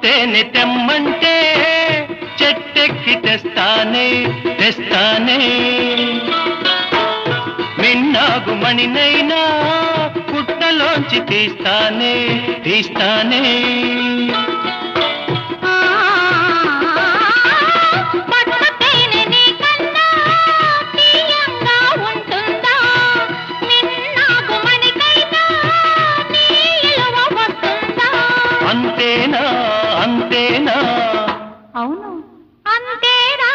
తేనె తెమ్మంటే చెట్టెక్కి తెస్తానే తెస్తానే మిన్నాగు మణినైనా పుట్టలోంచి తీస్తానే తీస్తానే అంతేనా అంతేనా అవును అంతేనా